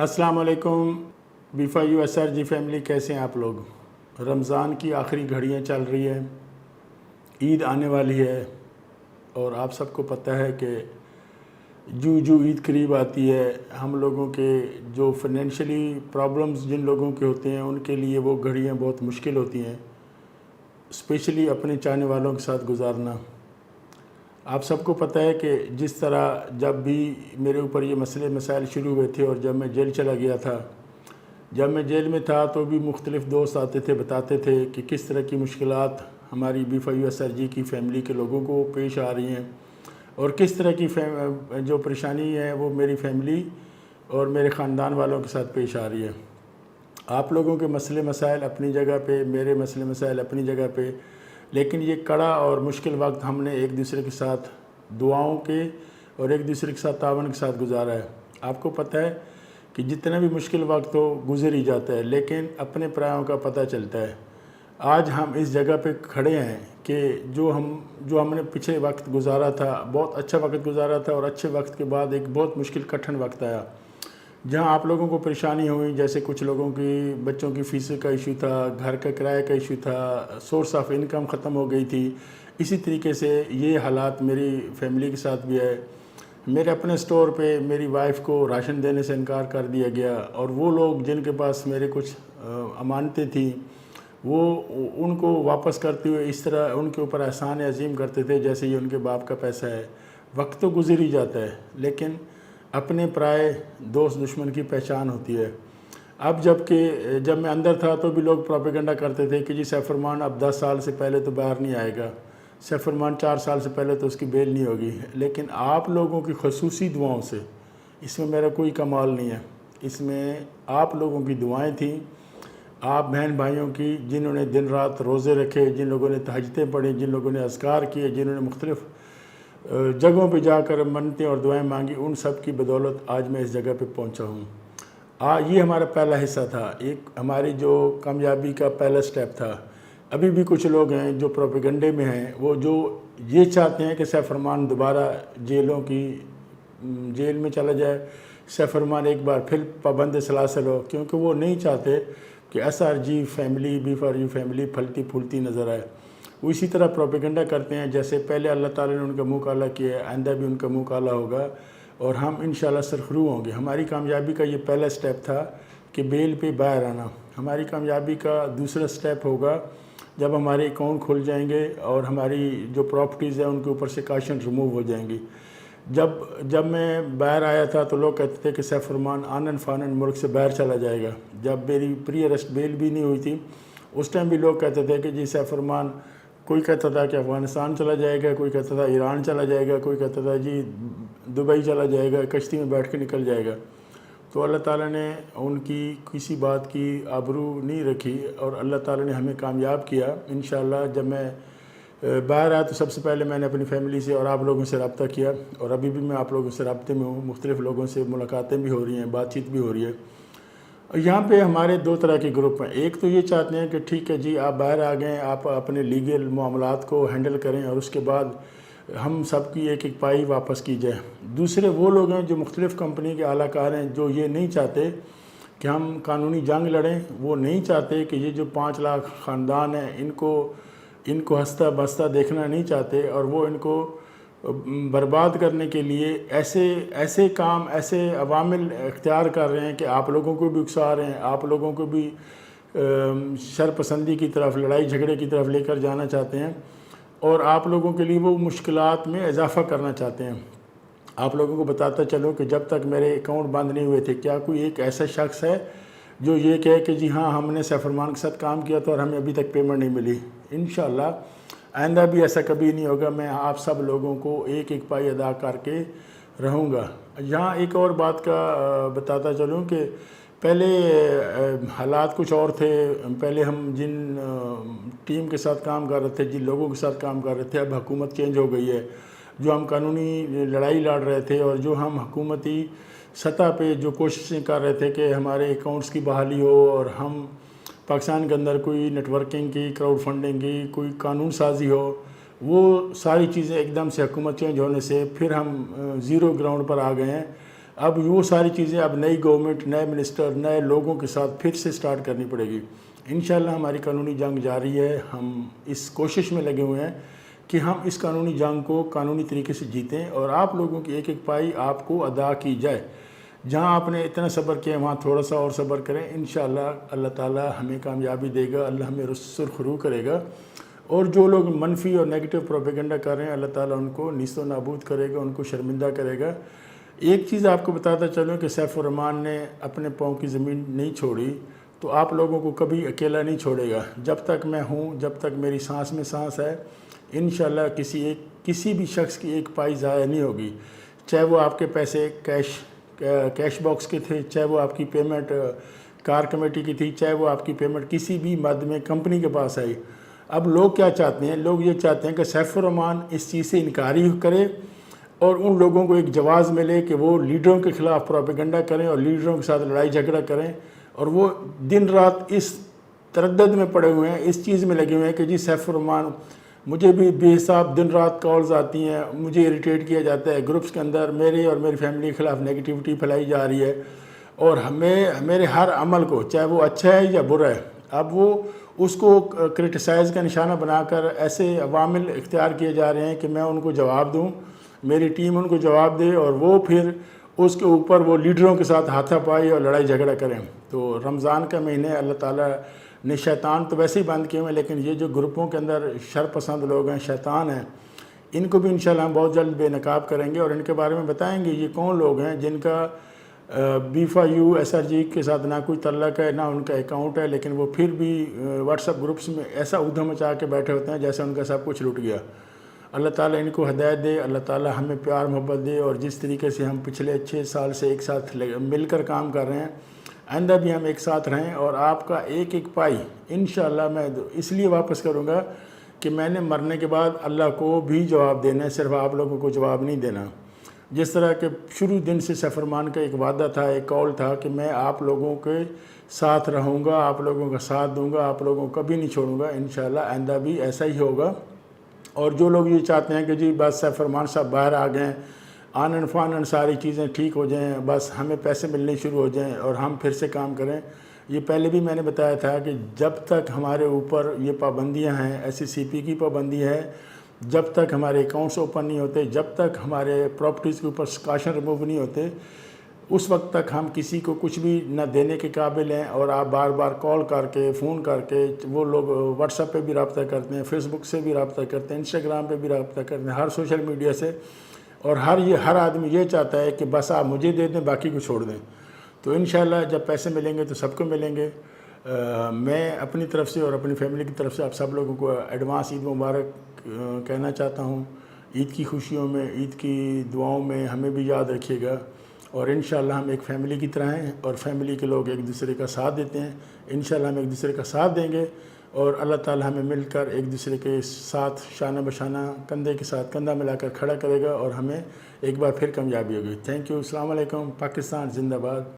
السلام علیکم B5USRG family, کیسے ہیں آپ لوگ؟ رمضان کی آخری گھڑیاں چل رہی ہیں، عید آنے والی ہے اور آپ سب کو پتہ ہے کہ جو عید قریب آتی ہے ہم لوگوں کے جو فائنینشلی پرابلمز جن لوگوں کے ہوتے ہیں ان کے لیے وہ گھڑیاں بہت مشکل ہوتی ہیں، اسپیشلی اپنے چاہنے والوں کے ساتھ گزارنا۔ آپ سب کو پتہ ہے کہ جس طرح جب بھی میرے اوپر یہ مسائل شروع ہوئے تھے اور جب میں جیل چلا گیا تھا، جب میں جیل میں تھا تو بھی مختلف دوست آتے تھے، بتاتے تھے کہ کس طرح کی مشکلات ہماری B5USRG کی فیملی کے لوگوں کو پیش آ رہی ہیں اور کس طرح کی جو پریشانی ہے وہ میری فیملی اور میرے خاندان والوں کے ساتھ پیش آ رہی ہے۔ آپ لوگوں کے مسائل اپنی جگہ پہ، میرے مسائل اپنی جگہ پہ، لیکن یہ کڑا اور مشکل وقت ہم نے ایک دوسرے کے ساتھ دعاؤں کے اور ایک دوسرے کے ساتھ تعاون کے ساتھ گزارا ہے۔ آپ کو پتہ ہے کہ جتنا بھی مشکل وقت ہو گزر ہی جاتا ہے، لیکن اپنے پرایوں کا پتہ چلتا ہے۔ آج ہم اس جگہ پہ کھڑے ہیں کہ جو ہم نے پچھلے وقت گزارا تھا، بہت اچھا وقت گزارا تھا اور اچھے وقت کے بعد ایک بہت مشکل کٹھن وقت آیا جہاں آپ لوگوں کو پریشانی ہوئی، جیسے کچھ لوگوں کی بچوں کی فیس کا ایشو تھا، گھر کا کرایہ کا ایشو تھا، سورس آف انکم ختم ہو گئی تھی۔ اسی طریقے سے یہ حالات میری فیملی کے ساتھ بھی ہے۔ میرے اپنے سٹور پہ میری وائف کو راشن دینے سے انکار کر دیا گیا اور وہ لوگ جن کے پاس میرے کچھ امانتیں تھیں وہ ان کو واپس کرتے ہوئے اس طرح ان کے اوپر احسان عظیم کرتے تھے جیسے یہ ان کے باپ کا پیسہ ہے۔ وقت تو گزر ہی جاتا ہے، لیکن اپنے پرائے دوست دشمن کی پہچان ہوتی ہے۔ اب جب میں اندر تھا تو بھی لوگ پروپیگنڈا کرتے تھے کہ جی سیف الرحمان اب 10 سال سے پہلے تو باہر نہیں آئے گا، سیف الرحمان 4 سال سے پہلے تو اس کی بیل نہیں ہوگی۔ لیکن آپ لوگوں کی خصوصی دعاؤں سے، اس میں میرا کوئی کمال نہیں ہے، اس میں آپ لوگوں کی دعائیں تھیں، آپ بہن بھائیوں کی جنہوں نے دن رات روزے رکھے، جن لوگوں نے تہجدیں پڑھی، جن لوگوں نے اذکار کیے، جنہوں نے مختلف جگہوں پہ جا کر منتیں اور دعائیں مانگی، ان سب کی بدولت آج میں اس جگہ پہ پہنچا ہوں۔ یہ ہمارا پہلا حصہ تھا، ایک ہماری جو کامیابی کا پہلا سٹیپ تھا۔ ابھی بھی کچھ لوگ ہیں جو پروپیگنڈے میں ہیں، وہ جو یہ چاہتے ہیں کہ سیف الرحمان دوبارہ جیل میں چلا جائے، سیف الرحمان ایک بار پھر پابند سلاسل ہو، کیونکہ وہ نہیں چاہتے کہ SRG فیملی، B4U فیملی پھلتی پھولتی نظر آئے۔ وہ اسی طرح پروپیگنڈا کرتے ہیں جیسے پہلے اللہ تعالیٰ نے ان کا منہ کالا کیا ہے، آئندہ بھی ان کا منہ کالا ہوگا اور ہم انشاءاللہ سرخرو ہوں گے۔ ہماری کامیابی کا یہ پہلا سٹیپ تھا کہ بیل پہ باہر آنا۔ ہماری کامیابی کا دوسرا سٹیپ ہوگا جب ہمارے اکاؤنٹ کھل جائیں گے اور ہماری جو پراپرٹیز ہیں ان کے اوپر سے کاشن ریموو ہو جائیں گی۔ جب میں باہر آیا تھا تو لوگ کہتے تھے کہ سیف الرحمان آنن فانن ملک سے باہر چلا جائے گا۔ جب میری پری ارسٹ بیل بھی نہیں ہوئی تھی اس ٹائم بھی لوگ کہتے تھے کہ جی سیف الرحمان، کوئی کہتا تھا کہ افغانستان چلا جائے گا، کوئی کہتا تھا ایران چلا جائے گا، کوئی کہتا تھا جی دبئی چلا جائے گا، کشتی میں بیٹھ کے نکل جائے گا۔ تو اللہ تعالیٰ نے ان کی کسی بات کی آبرو نہیں رکھی اور اللہ تعالیٰ نے ہمیں کامیاب کیا۔ انشاءاللہ جب میں باہر آیا تو سب سے پہلے میں نے اپنی فیملی سے اور آپ لوگوں سے رابطہ کیا اور ابھی بھی میں آپ لوگوں سے رابطے میں ہوں، مختلف لوگوں سے ملاقاتیں بھی ہو رہی ہیں، بات چیت بھی ہو رہی ہے۔ یہاں پہ ہمارے 2 طرح کے گروپ ہیں۔ ایک تو یہ چاہتے ہیں کہ ٹھیک ہے جی آپ باہر آ گئے، آپ اپنے لیگل معاملات کو ہینڈل کریں اور اس کے بعد ہم سب کی ایک ایک پائی واپس کی جائے۔ دوسرے وہ لوگ ہیں جو مختلف کمپنی کے اعلیٰ کار ہیں، جو یہ نہیں چاہتے کہ ہم قانونی جنگ لڑیں، وہ نہیں چاہتے کہ یہ جو 5 لاکھ خاندان ہیں ان کو ہنستا بستا دیکھنا نہیں چاہتے، اور وہ ان کو برباد کرنے کے لیے ایسے کام، ایسے عوامل اختیار کر رہے ہیں کہ آپ لوگوں کو بھی اکسا رہے ہیں، آپ لوگوں کو بھی شرپسندی کی طرف، لڑائی جھگڑے کی طرف لے کر جانا چاہتے ہیں اور آپ لوگوں کے لیے وہ مشکلات میں اضافہ کرنا چاہتے ہیں۔ آپ لوگوں کو بتاتا چلوں کہ جب تک میرے اکاؤنٹ بند نہیں ہوئے تھے، کیا کوئی ایک ایسا شخص ہے جو یہ کہے کہ جی ہاں ہم نے سیف الرحمان کے ساتھ کام کیا تھا اور ہمیں ابھی تک پیمنٹ نہیں ملی؟ انشاءاللہ آئندہ بھی ایسا کبھی نہیں ہوگا۔ میں آپ سب لوگوں کو ایک ایک پائی ادا کر کے رہوں گا۔ یہاں ایک اور بات کا بتاتا چلوں کہ پہلے حالات کچھ اور تھے۔ پہلے ہم جن ٹیم کے ساتھ کام کر رہے تھے، جن لوگوں کے ساتھ کام کر رہے تھے، اب حکومت چینج ہو گئی ہے۔ جو ہم قانونی لڑائی لڑ رہے تھے اور جو ہم حکومتی سطح پہ جو کوششیں کر رہے تھے کہ ہمارے اکاؤنٹس کی بحالی ہو اور ہم پاکستان کے اندر کوئی نیٹ ورکنگ کی، کراؤڈ فنڈنگ کی، کوئی قانون سازی ہو، وہ ساری چیزیں ایک دم سے حکومت چینج ہونے سے پھر ہم زیرو گراؤنڈ پر آ گئے ہیں۔ اب وہ ساری چیزیں اب نئی گورنمنٹ، نئے منسٹر، نئے لوگوں کے ساتھ پھر سے سٹارٹ کرنی پڑے گی۔ انشاءاللہ ہماری قانونی جنگ جاری ہے، ہم اس کوشش میں لگے ہوئے ہیں کہ ہم اس قانونی جنگ کو قانونی طریقے سے جیتیں اور آپ لوگوں کی ایک ایک پائی آپ کو ادا کی جائے۔ جہاں آپ نے اتنا صبر کیا وہاں تھوڑا سا اور صبر کریں، انشاءاللہ اللہ تعالی ہمیں کامیابی دے گا، اللہ ہمیں سرخرو کرے گا، اور جو لوگ منفی اور نیگیٹو پروپیگنڈا کر رہے ہیں اللہ تعالیٰ ان کو نیست و نابود کرے گا، ان کو شرمندہ کرے گا۔ ایک چیز آپ کو بتاتا چلوں کہ سیف الرحمن نے اپنے پاؤں کی زمین نہیں چھوڑی تو آپ لوگوں کو کبھی اکیلا نہیں چھوڑے گا۔ جب تک میں ہوں، جب تک میری سانس میں سانس ہے، انشاءاللہ کسی بھی شخص کی ایک پائی ضائع نہیں ہوگی، چاہے وہ آپ کے پیسے کیش باکس کے تھے، چاہے وہ آپ کی پیمنٹ کار کمیٹی کی تھی، چاہے وہ آپ کی پیمنٹ کسی بھی مد میں کمپنی کے پاس آئی۔ اب لوگ کیا چاہتے ہیں؟ لوگ یہ چاہتے ہیں کہ سیف الرحمن اس چیز سے انکاری کرے اور ان لوگوں کو ایک جواز ملے کہ وہ لیڈروں کے خلاف پروپیگنڈا کریں اور لیڈروں کے ساتھ لڑائی جھگڑا کریں، اور وہ دن رات اس تردد میں پڑے ہوئے ہیں، اس چیز میں لگے ہوئے ہیں کہ جی سیف الرحمن، مجھے بھی بے حساب دن رات کالز آتی ہیں، مجھے اریٹیٹ کیا جاتا ہے، گروپس کے اندر میرے اور میری فیملی کے خلاف نیگیٹیوٹی پھیلائی جا رہی ہے، اور میرے ہر عمل کو چاہے وہ اچھا ہے یا برا ہے، اب وہ اس کو کرٹیسائز کا نشانہ بنا کر ایسے عوامل اختیار کیے جا رہے ہیں کہ میں ان کو جواب دوں، میری ٹیم ان کو جواب دے، اور وہ پھر اس کے اوپر وہ لیڈروں کے ساتھ ہاتھا پائی اور لڑائی جھگڑا کریں۔ تو رمضان کا مہینے اللہ تعالیٰ نے شیطان تو ویسے ہی بند کیے ہوئے ہیں، لیکن یہ جو گروپوں کے اندر شر پسند لوگ ہیں، شیطان ہیں، ان کو بھی انشاءاللہ ہم بہت جلد بے نقاب کریں گے اور ان کے بارے میں بتائیں گے یہ کون لوگ ہیں جن کا BFIU کے ساتھ نہ کوئی تعلق ہے، نہ ان کا اکاؤنٹ ہے، لیکن وہ پھر بھی واٹس ایپ گروپس میں ایسا ادھم مچا کے بیٹھے ہوتے ہیں جیسے ان کا سب کچھ لٹ گیا۔ اللہ تعالیٰ ان کو ہدایت دے، اللہ تعالیٰ ہمیں پیار محبت دے، اور جس طریقے سے ہم پچھلے 6 سال سے ایک ساتھ مل کر کام کر رہے ہیں، آئندہ بھی ہم ایک ساتھ رہیں، اور آپ کا ایک ایک پائی انشاءاللہ میں اس لیے واپس کروں گا کہ میں نے مرنے کے بعد اللہ کو بھی جواب دینا ہے، صرف آپ لوگوں کو جواب نہیں دینا۔ جس طرح کہ شروع دن سے سیف الرحمن کا ایک وعدہ تھا، ایک قول تھا کہ میں آپ لوگوں کے ساتھ رہوں گا، آپ لوگوں کا ساتھ دوں گا، آپ لوگوں کو کبھی نہیں چھوڑوں گا، انشاءاللہ آئندہ بھی ایسا ہی ہوگا۔ اور جو لوگ یہ چاہتے ہیں کہ جی بس سیف الرحمن صاحب باہر آ گئے، آنن فانن ساری چیزیں ٹھیک ہو جائیں، بس ہمیں پیسے ملنے شروع ہو جائیں اور ہم پھر سے کام کریں، یہ پہلے بھی میں نے بتایا تھا کہ جب تک ہمارے اوپر یہ پابندیاں ہیں، SCCP کی پابندی ہے، جب تک ہمارے اکاؤنٹس اوپن نہیں ہوتے، جب تک ہمارے پراپرٹیز کے اوپر سکاشن ریموو نہیں ہوتے، اس وقت تک ہم کسی کو کچھ بھی نہ دینے کے قابل ہیں۔ اور آپ بار بار کال کر کے، فون کر کے، وہ لوگ واٹس ایپ پہ بھی رابطہ کرتے ہیں، فیس بک سے بھی رابطہ کرتے ہیں، انسٹاگرام پہ بھی رابطہ کرتے ہیں، ہر سوشل میڈیا سے، اور ہر آدمی یہ چاہتا ہے کہ بس آپ مجھے دے دیں، باقی کو چھوڑ دیں۔ تو انشاءاللہ جب پیسے ملیں گے تو سب کو ملیں گے۔ میں اپنی طرف سے اور اپنی فیملی کی طرف سے آپ سب لوگوں کو ایڈوانس عید مبارک کہنا چاہتا ہوں۔ عید کی خوشیوں میں، عید کی دعاؤں میں ہمیں بھی یاد رکھیے گا، اور انشاءاللہ ہم ایک فیملی کی طرح ہیں، اور فیملی کے لوگ ایک دوسرے کا ساتھ دیتے ہیں، انشاءاللہ ہم ایک دوسرے کا ساتھ دیں گے، اور اللہ تعالی ہمیں مل کر ایک دوسرے کے ساتھ شانہ بشانہ، کندھے کے ساتھ کندھا ملا کر کھڑا کرے گا، اور ہمیں ایک بار پھر کامیابی ہوگی۔ تھینک یو، السلام علیکم، پاکستان زندہ باد۔